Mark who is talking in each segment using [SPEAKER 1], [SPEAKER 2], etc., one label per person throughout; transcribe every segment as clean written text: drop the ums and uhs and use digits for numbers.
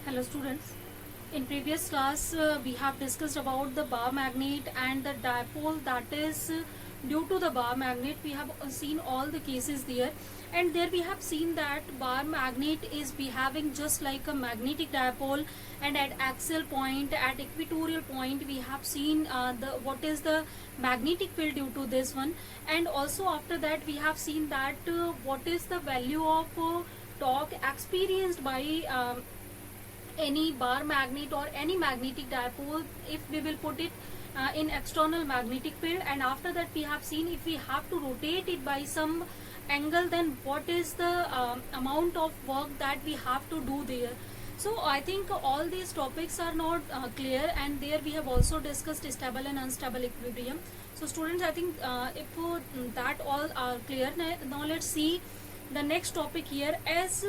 [SPEAKER 1] Hello students. In previous class we have discussed about the bar magnet and the dipole that is due to the bar magnet. We have seen all the cases there, and there we have seen that bar magnet is behaving just like a magnetic dipole, and at axial point, at equatorial point, we have seen the what is the magnetic field due to this one, and also after that we have seen that what is the value of torque experienced by any bar magnet or any magnetic dipole if we will put it in external magnetic field. And after that we have seen if we have to rotate it by some angle, then what is the amount of work that we have to do there. So I think all these topics are not clear, and there we have also discussed stable and unstable equilibrium. So students, I think if that all are clear, now let's see the next topic here. As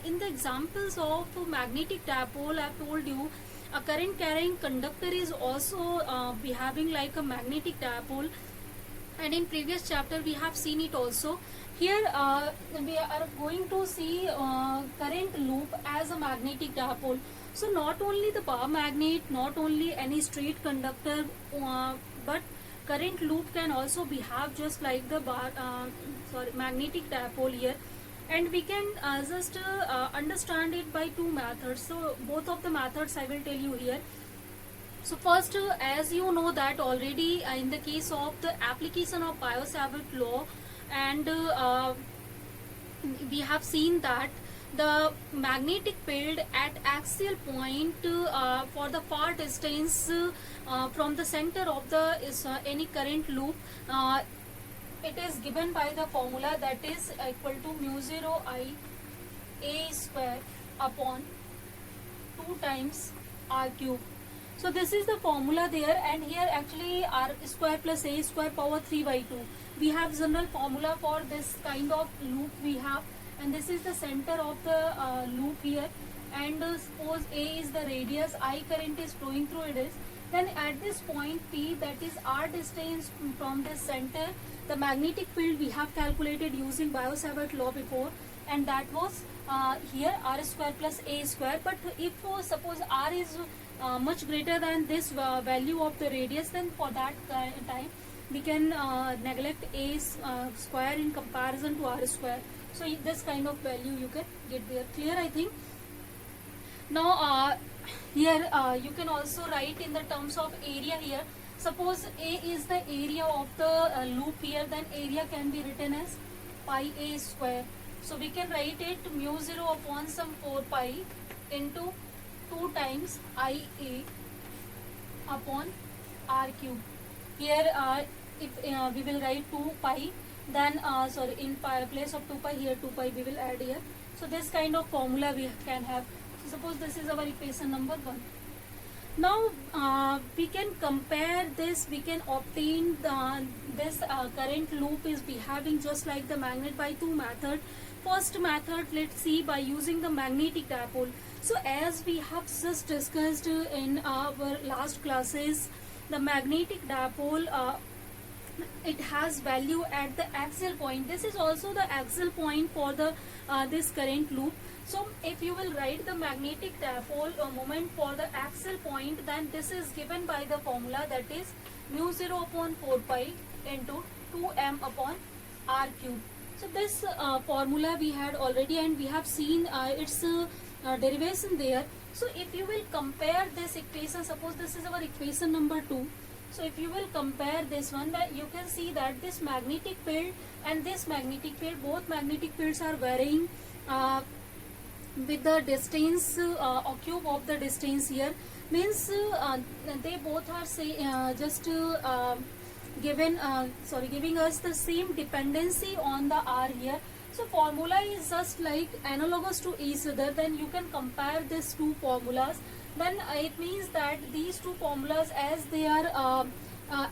[SPEAKER 1] in the examples of magnetic dipole, I've told you a current carrying conductor is also behaving like a magnetic dipole, and in previous chapter we have seen it also. Here we are going to see current loop as a magnetic dipole. So not only the bar magnet, not only any straight conductor, but current loop can also behave just like the magnetic dipole here. And we can just understand it by two methods. So both of the methods I will tell you here. So first, as you know that already in the case of the application of Biot-Savart law, and we have seen that the magnetic field at axial point for the far distance from the center of the any current loop, it is given by the formula that is equal to mu 0 I a square upon 2 times r cube. So this is the formula there, and here actually r square plus a square power 3 by 2. We have general formula for this kind of loop we have, and this is the center of the loop here, and suppose a is the radius, I current is flowing through it is. Then at this point P, that is r distance from this center, the magnetic field we have calculated using Biot-Savart law before, and that was here r square plus a square. But if suppose r is much greater than this value of the radius, then for that time we can neglect a square in comparison to r square. So this kind of value you can get there. Clear, I think. Now here you can also write in the terms of area here. Suppose A is the area of the loop here, then area can be written as pi a square. So we can write it mu 0 upon some 4 pi into 2 times I a upon r cube. Here if we will write 2 pi, then in place of 2 pi, here 2 pi we will add here. So this kind of formula we can have. So suppose this is our equation number 1. Now we can compare this, we can obtain this current loop is behaving just like the magnet by two methods. First method, let's see, by using the magnetic dipole. So as we have just discussed in our last classes, the magnetic dipole it has value at the axial point. This is also the axial point for the this current loop. So if you will write the magnetic dipole moment for the axial point, then this is given by the formula that is mu 0 upon 4 pi into 2m upon r cube. So this formula we had already, and we have seen its derivation there. So if you will compare this equation, suppose this is our equation number 2. So if you will compare this one, that you can see that this magnetic field and this magnetic field, both magnetic fields are varying with the distance or cube of the distance here. Means they both are giving us the same dependency on the r here. So formula is just like analogous to each other. Then you can compare these two formulas. Then it means that these two formulas, as they are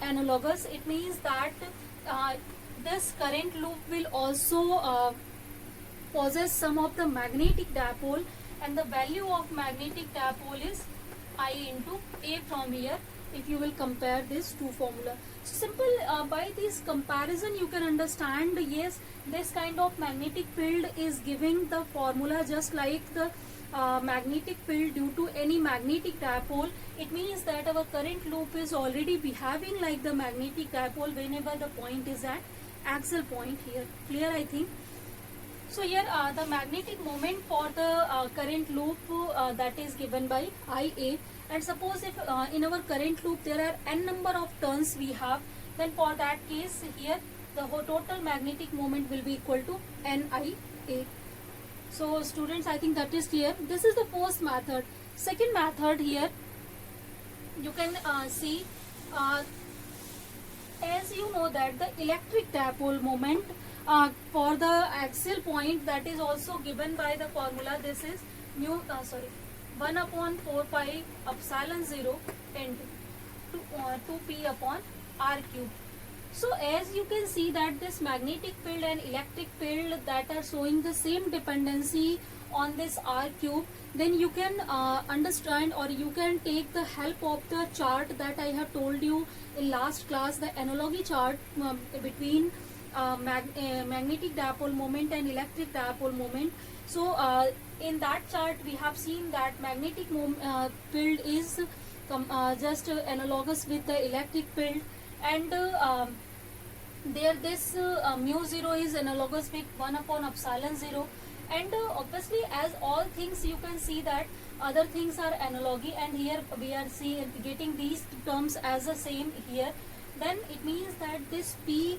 [SPEAKER 1] analogous, it means that this current loop will also possess some of the magnetic dipole, and the value of magnetic dipole is I into A from here, if you will compare these two formula. So simple, by this comparison you can understand, yes, this kind of magnetic field is giving the formula just like the magnetic field due to any magnetic dipole, it means that our current loop is already behaving like the magnetic dipole whenever the point is at axial point here. Clear, I think. So here the magnetic moment for the current loop that is given by Ia, and suppose if in our current loop there are n number of turns we have, then for that case here the whole total magnetic moment will be equal to Nia. So students, I think that is clear. This is the first method. Second method here, you can see as you know that the electric dipole moment for the axial point, that is also given by the formula. This is 1 upon 4 pi epsilon 0 into 2p upon r cube. So as you can see that this magnetic field and electric field that are showing the same dependency on this r cube, then you can understand, or you can take the help of the chart that I have told you in last class, the analogy chart between magnetic dipole moment and electric dipole moment. So in that chart we have seen that magnetic field is just analogous with the electric field, and there this mu 0 is analogous with 1 upon epsilon 0, and obviously as all things you can see that other things are analogy, and here we are getting these terms as the same here, then it means that this P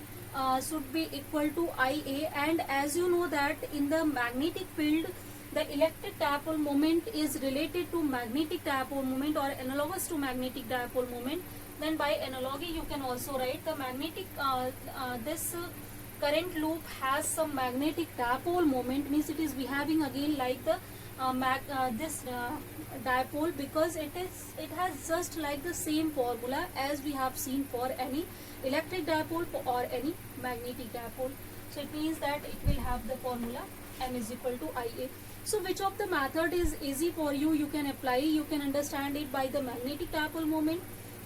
[SPEAKER 1] should be equal to Ia, and as you know that in the magnetic field the electric dipole moment is related to magnetic dipole moment or analogous to magnetic dipole moment, then by analogy you can also write the magnetic this current loop has some magnetic dipole moment, means it is behaving again like the this dipole, because it has just like the same formula as we have seen for any electric dipole or any magnetic dipole. So it means that it will have the formula m is equal to Ia. So which of the method is easy for you? You can apply, you can understand it by the magnetic dipole moment,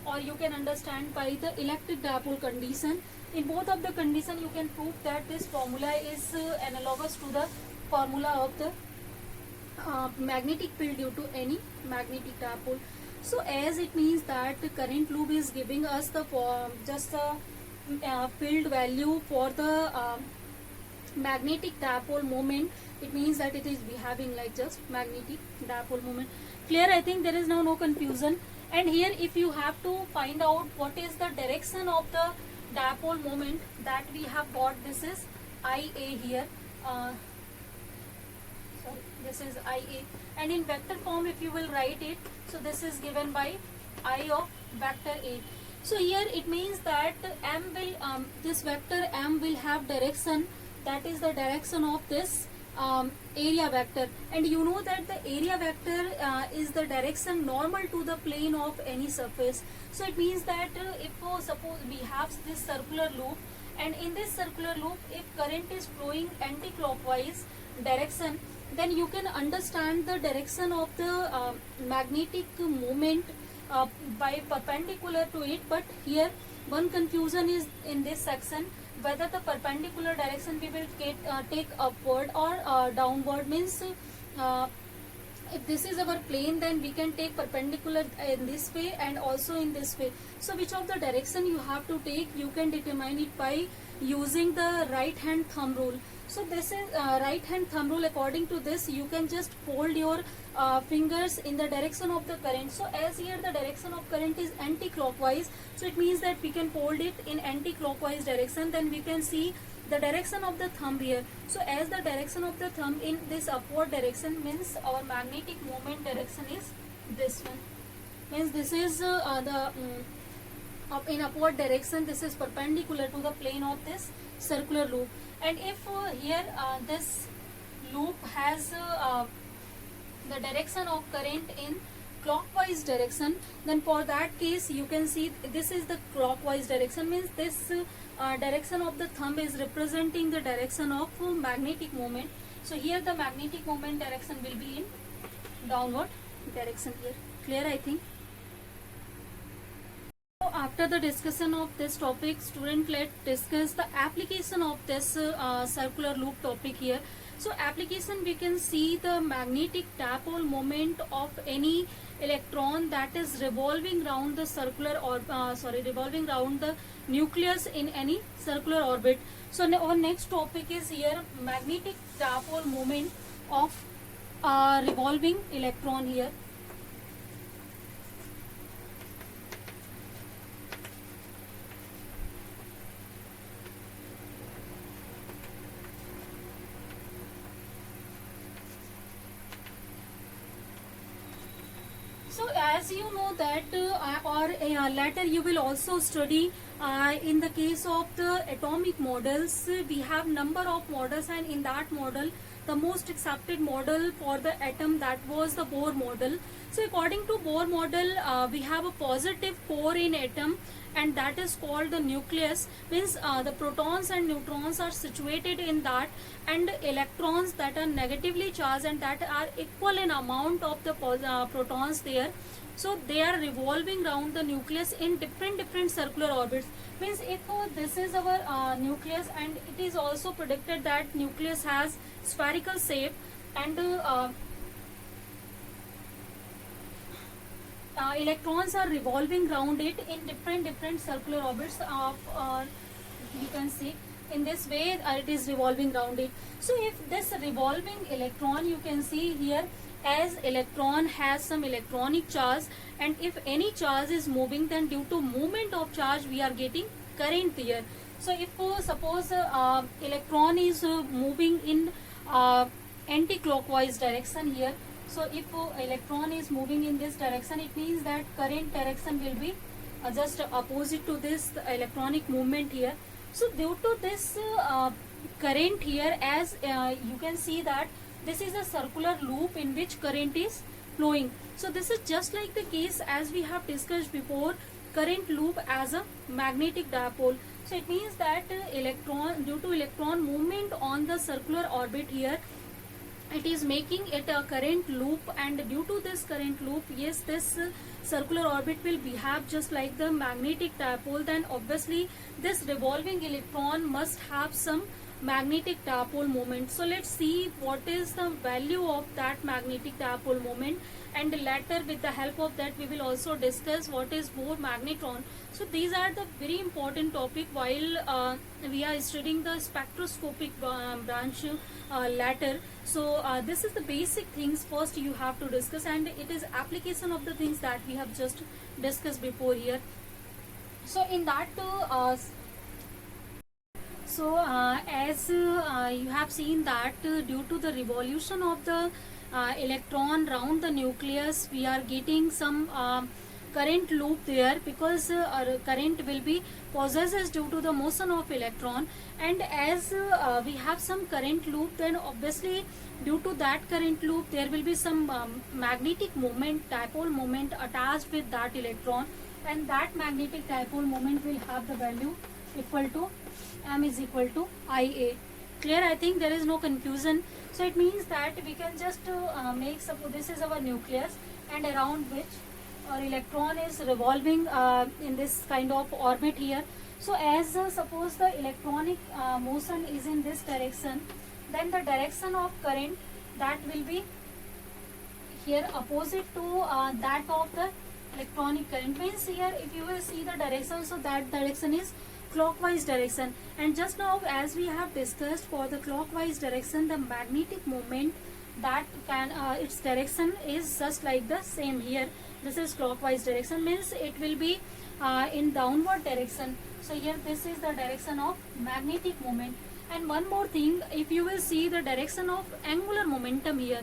[SPEAKER 1] or you can understand by the electric dipole condition. In both of the condition you can prove that this formula is analogous to the formula of the magnetic field due to any magnetic dipole. So as it means that the current loop is giving us the just the field value for the magnetic dipole moment, it means that it is behaving like just magnetic dipole moment. Clear? I think there is now no confusion. And here if you have to find out what is the direction of the dipole moment that we have got, this is Ia here. This is Ia, and in vector form if you will write it, so this is given by I of vector A. So here it means that m will this vector m will have direction, that is the direction of this area vector, and you know that the area vector is the direction normal to the plane of any surface. So it means that if suppose we have this circular loop, and in this circular loop if current is flowing anti-clockwise direction, then you can understand the direction of the magnetic moment by perpendicular to it. But here one confusion is in this section, whether the perpendicular direction we will take upward or downward, means if this is our plane, then we can take perpendicular in this way and also in this way. So which of the direction you have to take, you can determine it by using the right hand thumb rule. So this is right hand thumb rule. According to this, you can just fold your fingers in the direction of the current. So as here the direction of current is anti-clockwise, so it means that we can fold it in anti-clockwise direction. Then we can see the direction of the thumb here. So as the direction of the thumb in this upward direction, means our magnetic moment direction is this one. Means this is in upward direction, this is perpendicular to the plane of this circular loop. And if here this loop has the direction of current in clockwise direction, then for that case you can see this is the clockwise direction, means this direction of the thumb is representing the direction of magnetic moment. So here the magnetic moment direction will be in downward direction here. Clear? I think. So after the discussion of this topic, student, let's discuss the application of this circular loop topic here. So application, we can see the magnetic dipole moment of any electron that is revolving around the circular or revolving around the nucleus in any circular orbit. So our next topic is here magnetic dipole moment of revolving electron here. So as you know that later you will also study in the case of the atomic models, we have number of models, and in that model the most accepted model for the atom, that was the Bohr model. So according to Bohr model, we have a positive core in atom, and that is called the nucleus. Means the protons and neutrons are situated in that, and electrons that are negatively charged and that are equal in amount of the protons there. So they are revolving around the nucleus in different circular orbits. Means if this is our nucleus, and it is also predicted that nucleus has spherical shape, and electrons are revolving around it in different circular orbits of you can see in this way it is revolving around it. So if this revolving electron, you can see here, as electron has some electronic charge, and if any charge is moving, then due to movement of charge we are getting current here. So if suppose electron is moving in anti-clockwise direction here, so if electron is moving in this direction, it means that current direction will be just opposite to this electronic movement here. So due to this current here, as you can see that this is a circular loop in which current is flowing. So this is just like the case as we have discussed before, current loop as a magnetic dipole. So it means that due to electron movement on the circular orbit here, it is making it a current loop, and due to this current loop, yes, this circular orbit will behave just like the magnetic dipole. Then obviously this revolving electron must have some magnetic dipole moment. So let's see what is the value of that magnetic dipole moment, and later with the help of that we will also discuss what is Bohr magnetron. So these are the very important topic while we are studying the spectroscopic branch later. So this is the basic things first you have to discuss, and it is application of the things that we have just discussed before here. So in that as you have seen that due to the revolution of the electron round the nucleus, we are getting some current loop there, because our current will be possesses due to the motion of electron, and as we have some current loop, then obviously due to that current loop there will be some magnetic moment, dipole moment attached with that electron, and that magnetic dipole moment will have the value equal to m is equal to Ia. Clear? I think there is no confusion. So it means that we can just make, suppose this is our nucleus, and around which our electron is revolving in this kind of orbit here. So as suppose the electronic motion is in this direction, then the direction of current that will be here opposite to that of the electronic current. Means here if you will see the direction, so that direction is clockwise direction, and just now as we have discussed, for the clockwise direction the magnetic moment that can its direction is just like the same here. This is clockwise direction, means it will be in downward direction. So here this is the direction of magnetic moment. And one more thing, if you will see the direction of angular momentum here,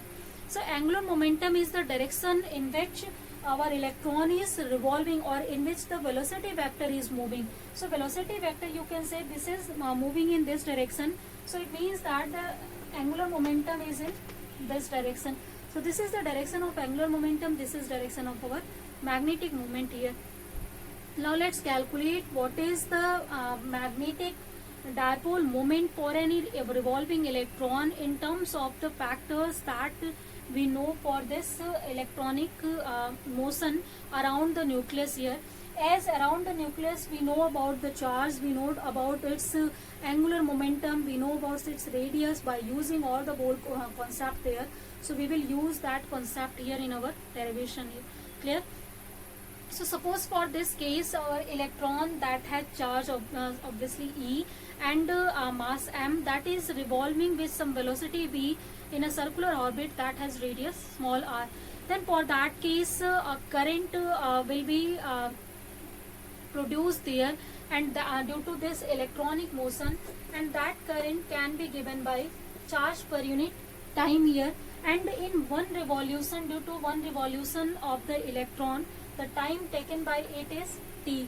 [SPEAKER 1] so angular momentum is the direction in which our electron is revolving, or in which the velocity vector is moving. So velocity vector, you can say this is moving in this direction, so it means that the angular momentum is in this direction. So this is the direction of angular momentum, this is direction of our magnetic moment here. Now let's calculate what is the magnetic dipole moment for any revolving electron in terms of the factors that we know for this electronic motion around the nucleus here. As around the nucleus we know about the charge, we know about its angular momentum, we know about its radius by using all the Bohr concept there. So we will use that concept here in our derivation here. Clear? So suppose for this case our electron that has charge of obviously E and mass m, that is revolving with some velocity v in a circular orbit that has radius small r. Then for that case a current will be produced there, and due to this electronic motion, and that current can be given by charge per unit time here. And in one revolution, due to one revolution of the electron, the time taken by it is t.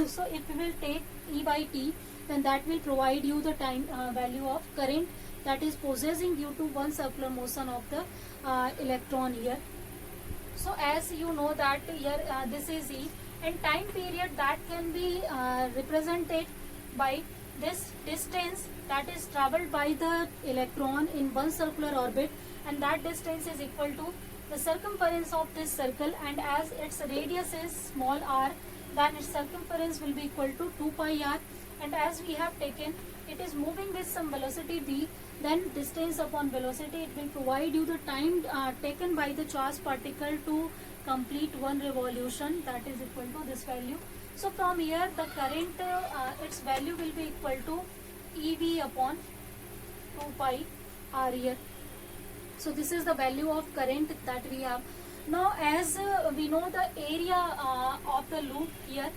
[SPEAKER 1] So if we will take E by t, then that will provide you the time value of current that is possessing due to one circular motion of the electron here. So as you know that here this is E, and time period that can be represented by this distance that is traveled by the electron in one circular orbit, and that distance is equal to the circumference of this circle, and as its radius is small r, then its circumference will be equal to 2 pi r. And as we have taken, it is moving with some velocity v, then distance upon velocity, it will provide you the time taken by the charged particle to complete one revolution, that is equal to this value. So from here the current its value will be equal to EV upon 2 pi r here. So this is the value of current that we have. Now as we know the area of the loop here,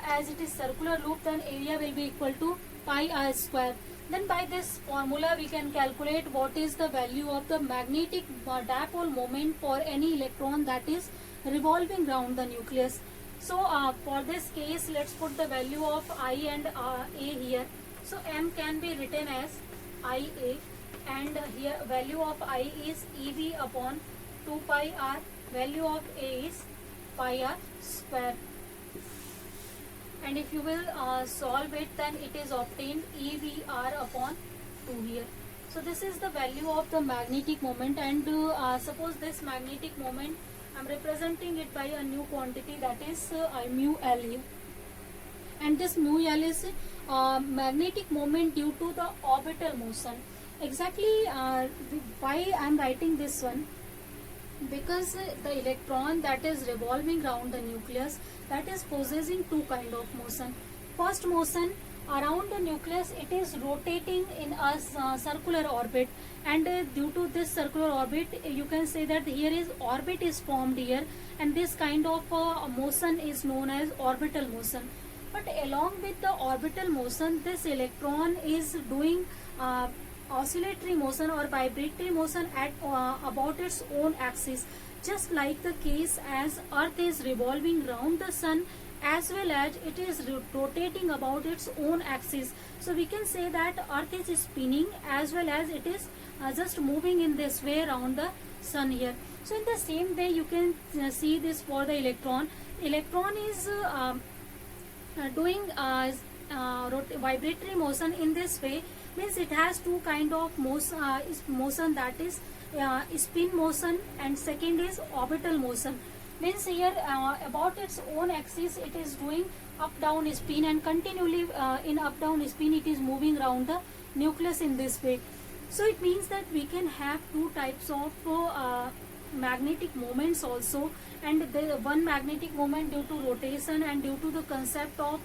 [SPEAKER 1] as it is circular loop, then area will be equal to pi r square. Then by this formula we can calculate what is the value of the magnetic dipole moment for any electron that is revolving around the nucleus. So for this case, let's put the value of I and A here. So M can be written as IA, and here value of I is EV upon 2 pi r, value of A is pi r square. And if you will solve it, then it is obtained EVR upon 2 here. So this is the value of the magnetic moment, and suppose this magnetic moment I am representing it by a new quantity, that is mu L here. And this mu L is magnetic moment due to the orbital motion. Exactly why I am writing this one, because the electron that is revolving around the nucleus, that is possessing two kind of motion. First motion, around the nucleus it is rotating in a circular orbit, and due to this circular orbit you can say that here is orbit is formed here, and this kind of motion is known as orbital motion. But along with the orbital motion, this electron is doing oscillatory motion or vibratory motion at about its own axis, just like the case as Earth is revolving round the sun, as well as it is rotating about its own axis. So we can say that Earth is spinning as well as it is just moving in this way around the sun here. So in the same way you can see this for the electron. Electron is doing vibratory motion in this way, means it has two kind of motion, that is spin motion, and second is orbital motion. Means here about its own axis it is doing up down spin, and continually in up down spin it is moving around the nucleus in this way. So it means that we can have two types of magnetic moments also, and the one magnetic moment due to rotation, and due to the concept of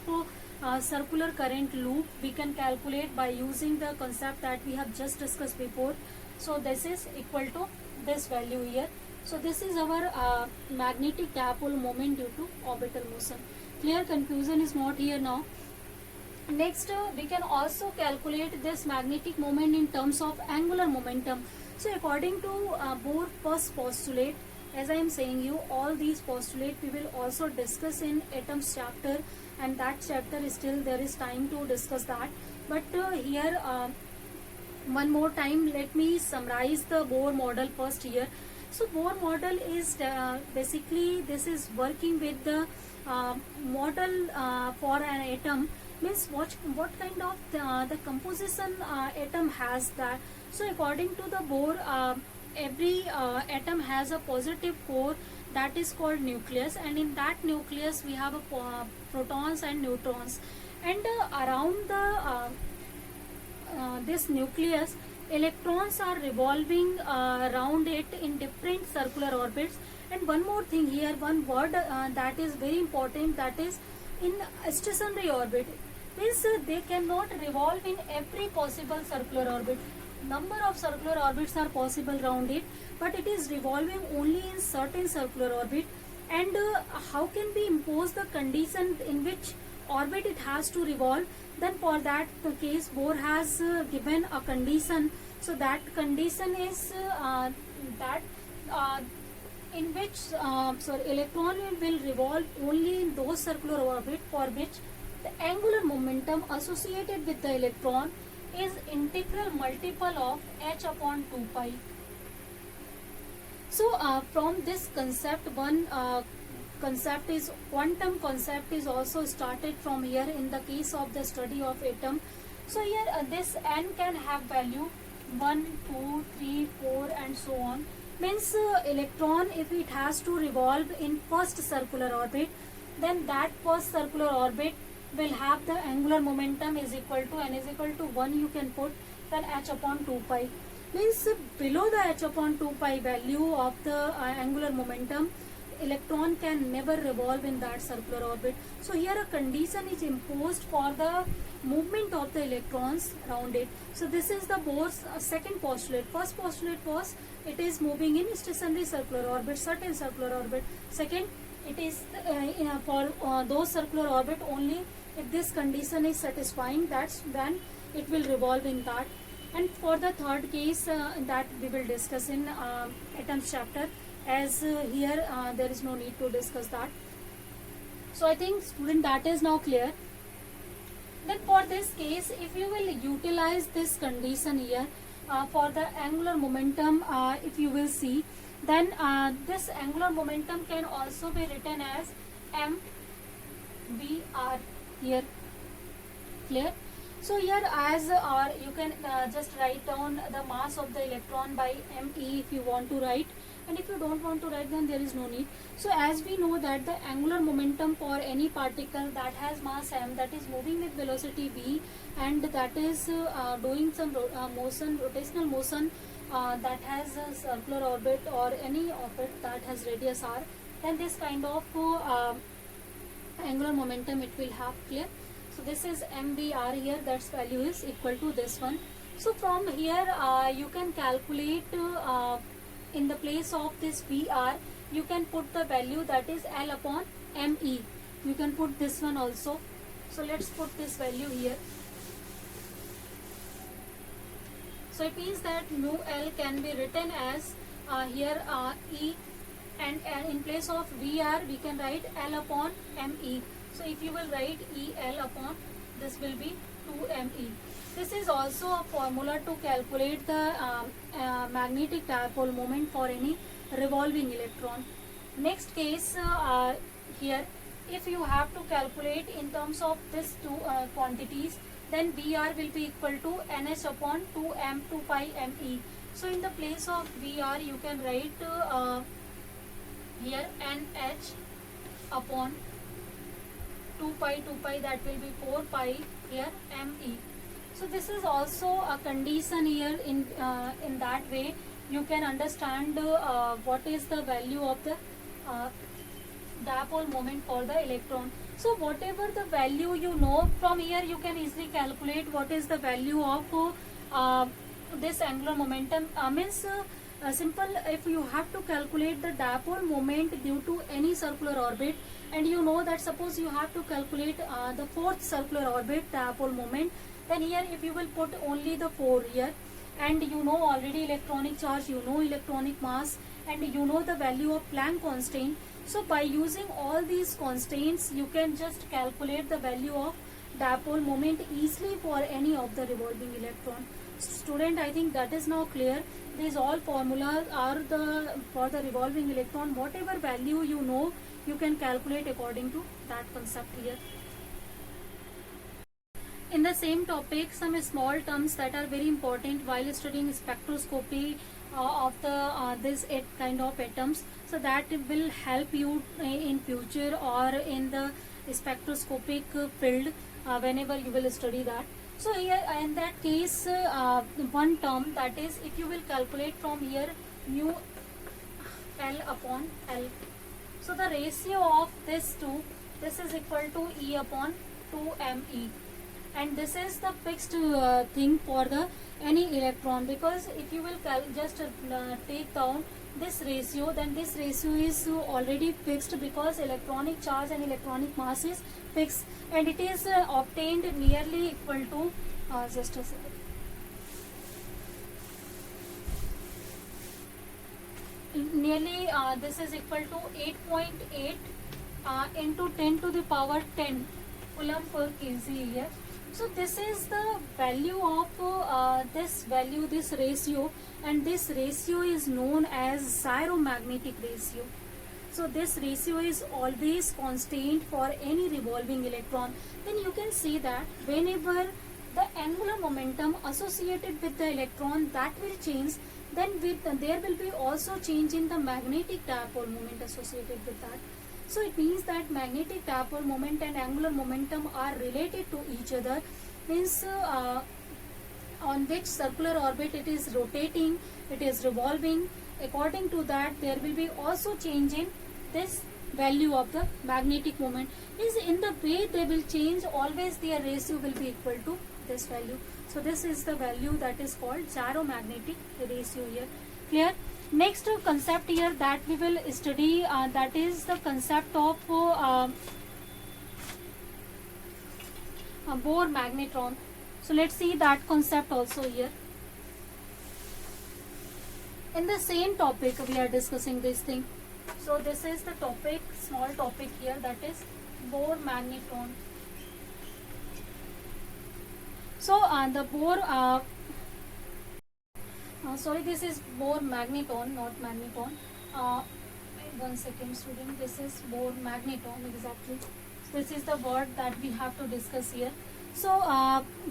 [SPEAKER 1] circular current loop we can calculate by using the concept that we have just discussed before. So this is equal to this value here. So this is our magnetic dipole moment due to orbital motion. Clear? Confusion is not here now. Next we can also calculate this magnetic moment in terms of angular momentum. So according to Bohr first postulate, as I am saying you, all these postulates we will also discuss in atoms chapter, and that chapter is still there is time to discuss that. But here one more time let me summarize the Bohr model first here. So Bohr model is basically this is working with the model for an atom, means what kind of the composition atom has that. So according to the Bohr every atom has a positive core that is called nucleus, and in that nucleus we have a protons and neutrons, and around the this nucleus electrons are revolving around it in different circular orbits. And one more thing here, one word that is very important, that is in stationary orbit, means they cannot revolve in every possible circular orbit. Number of circular orbits are possible around it, but it is revolving only in certain circular orbit. And how can we impose the condition in which orbit it has to revolve? Then for that case Bohr has given a condition. So that condition is that in which electron will revolve only in those circular orbit for which the angular momentum associated with the electron is integral multiple of h upon 2 pi. So from this concept, one concept is quantum concept is also started from here in the case of the study of atom. So here this n can have value 1, 2, 3, 4 and so on. Means electron, if it has to revolve in first circular orbit, then that first circular orbit will have the angular momentum is equal to n is equal to 1 you can put, then h upon 2 pi. Means below the h upon 2 pi value of the angular momentum, electron can never revolve in that circular orbit. So here a condition is imposed for the movement of the electrons around it. So this is the Bohr's second postulate. First postulate was it is moving in stationary circular orbit, certain circular orbit. Second, it is for those circular orbit only if this condition is satisfying, that's when it will revolve in that. And for the third case that we will discuss in atoms chapter, as here there is no need to discuss that. So I think student that is now clear. Then for this case, if you will utilize this condition here for the angular momentum, if you will see, then this angular momentum can also be written as mvr here. Clear? So here as you can just write down the mass of the electron by me if you want to write, and if you don't want to write then there is no need. So as we know that the angular momentum for any particle that has mass m, that is moving with velocity v, and that is doing some motion, rotational motion that has a circular orbit or any orbit that has radius r, then this kind of angular momentum it will have. Clear? So this is mvr here, that's value is equal to this one. So from here you can calculate in the place of this vr, you can put the value that is L upon me. You can put this one also. So let's put this value here. So it means that mu L can be written as here E, and in place of VR we can write L upon me. So if you will write EL upon, this will be 2me. This is also a formula to calculate the magnetic dipole moment for any revolving electron. Next case here, if you have to calculate in terms of these two quantities, then VR will be equal to ns upon 2m 2 pi me. So in the place of VR you can write here nh upon 2 pi, that will be 4 pi here me. So this is also a condition here. In that way you can understand what is the value of the dipole moment for the electron. So whatever the value you know, from here you can easily calculate what is the value of this angular momentum. Means simple, if you have to calculate the dipole moment due to any circular orbit, and you know that suppose you have to calculate the fourth circular orbit dipole moment, then here if you will put only the 4 here, and you know already electronic charge, you know electronic mass, and you know the value of Planck constant. So by using all these constants you can just calculate the value of dipole moment easily for any of the revolving electron. Student, I think that is now clear. These all formulas are for the revolving electron. Whatever value you know, you can calculate according to that concept here. In the same topic, some small terms that are very important while studying spectroscopy of the this kind of atoms, so that it will help you in future or in the spectroscopic field whenever you will study that. So here in that case, one term, that is, if you will calculate from here mu L upon L, so the ratio of this two, this is equal to E upon 2me, and this is the fixed thing for the any electron, because if you will just take down this ratio, then this ratio is already fixed, because electronic charge and electronic mass is fixed, and it is obtained nearly equal to just a second. Nearly this is equal to 8.8 into 10 to the power 10 coulomb per kg here. So this is the value of this ratio, and this ratio is known as gyromagnetic ratio. So this ratio is always constant for any revolving electron. Then you can see that whenever the angular momentum associated with the electron that will change, then there will be also change in the magnetic dipole moment associated with that. So it means that magnetic dipole moment and angular momentum are related to each other, means on which circular orbit it is rotating, it is revolving. According to that, there will be also change in this value of the magnetic moment. Is in the way they will change, always their ratio will be equal to this value. So this is the value that is called gyromagnetic ratio here. Clear? Next concept here that we will study, that is the concept of Bohr magnetron. So let's see that concept also here. In the same topic we are discussing this thing. So this is the topic, small topic here, that is Bohr magnetron. So the Bohr sorry, this is Bohr magneton, not magneton. One second, student. This is Bohr magneton, exactly. So this is the word that we have to discuss here. So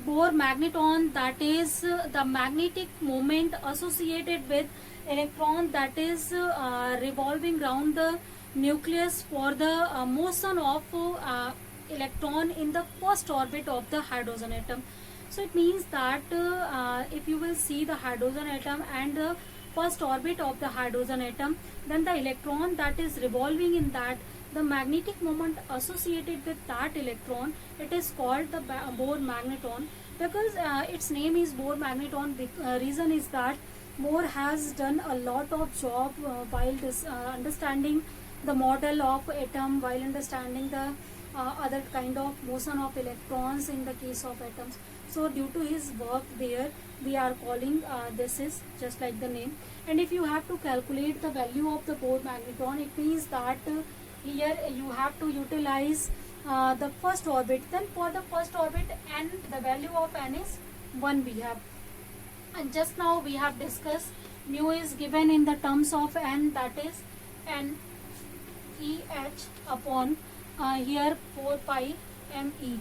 [SPEAKER 1] Bohr magneton, that is the magnetic moment associated with electron that is revolving around the nucleus for the motion of electron in the first orbit of the hydrogen atom. So it means that if you will see the hydrogen atom and the first orbit of the hydrogen atom, then the electron that is revolving in that, the magnetic moment associated with that electron, it is called the Bohr magneton, because its name is Bohr magneton. The reason is that Bohr has done a lot of job while understanding the model of atom, while understanding the other kind of motion of electrons in the case of atoms. So due to his work there, we are calling this is just like the name. And if you have to calculate the value of the Bohr magneton, it means that here you have to utilize the first orbit. Then for the first orbit, n, the value of n is 1 we have. And just now we have discussed mu is given in the terms of n, that is n E h upon here 4 pi me.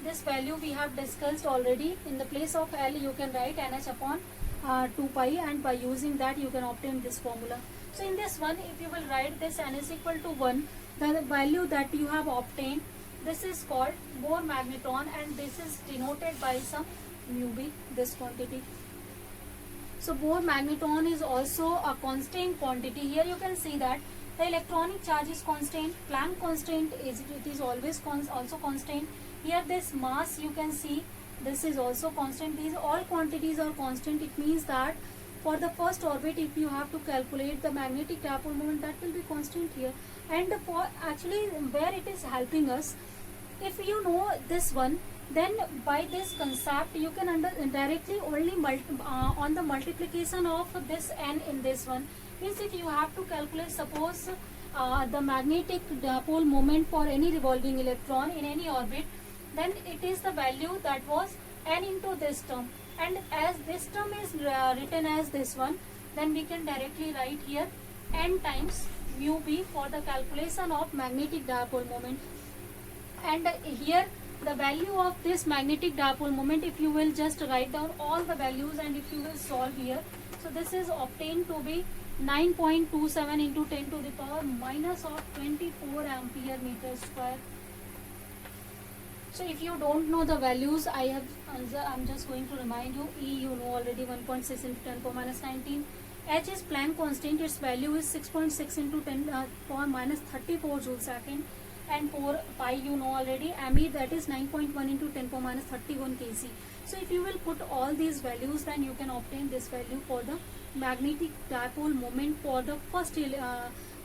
[SPEAKER 1] This value we have discussed already. In the place of L you can write nh upon 2 pi, and by using that you can obtain this formula. So in this one, if you will write this n is equal to 1, the value that you have obtained, this is called Bohr magneton, and this is denoted by some mu b, this quantity. So Bohr magneton is also a constant quantity. Here you can see that the electronic charge is constant, Planck constant is, it is always also constant. Here this mass you can see, this is also constant. These all quantities are constant. It means that for the first orbit, if you have to calculate the magnetic dipole moment, that will be constant here. And for actually where it is helping us, if you know this one, then by this concept you can directly only on the multiplication of this n in this one. Means if you have to calculate, suppose the magnetic dipole moment for any revolving electron in any orbit, then it is the value that was n into this term, and as this term is written as this one, then we can directly write here n times mu b for the calculation of magnetic dipole moment. And here the value of this magnetic dipole moment, if you will just write down all the values and if you will solve here, So this is obtained to be 9.27 into 10 to the power minus of 24 ampere meter square. So if you don't know the values, I'm just going to remind you. E you know already, 1.6 into 10 power minus 19. H is Planck constant, its value is 6.6 into 10 power minus 34 joule second. And for pi you know already, ME that is 9.1 into 10 power minus 31 kg. So if you will put all these values, then you can obtain this value for the magnetic dipole moment for the first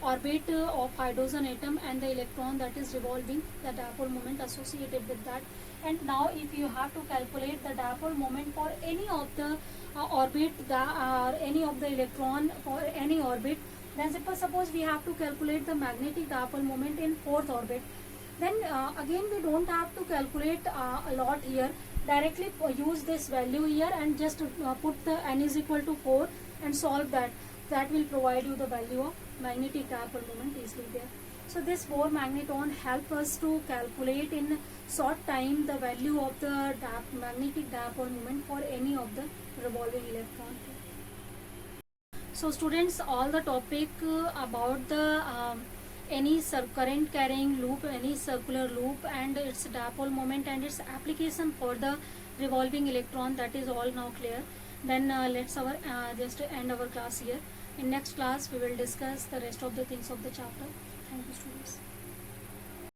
[SPEAKER 1] orbit of hydrogen atom and the electron that is revolving, the dipole moment associated with that. And now if you have to calculate the dipole moment for any of the orbit or any of the electron for any orbit, then suppose we have to calculate the magnetic dipole moment in fourth orbit, then again we don't have to calculate a lot here. Directly use this value here and just put the n is equal to 4 and solve that. That will provide you the value of magnetic dipole moment easily there. So this Bohr magneton help us to calculate in short time the value of the magnetic dipole moment for any of the revolving electron. So students, all the topic about the any current carrying loop, any circular loop and its dipole moment and its application for the revolving electron, that is all now clear. Then let's just end our class here. In next class we will discuss the rest of the things of the chapter. Thank you students.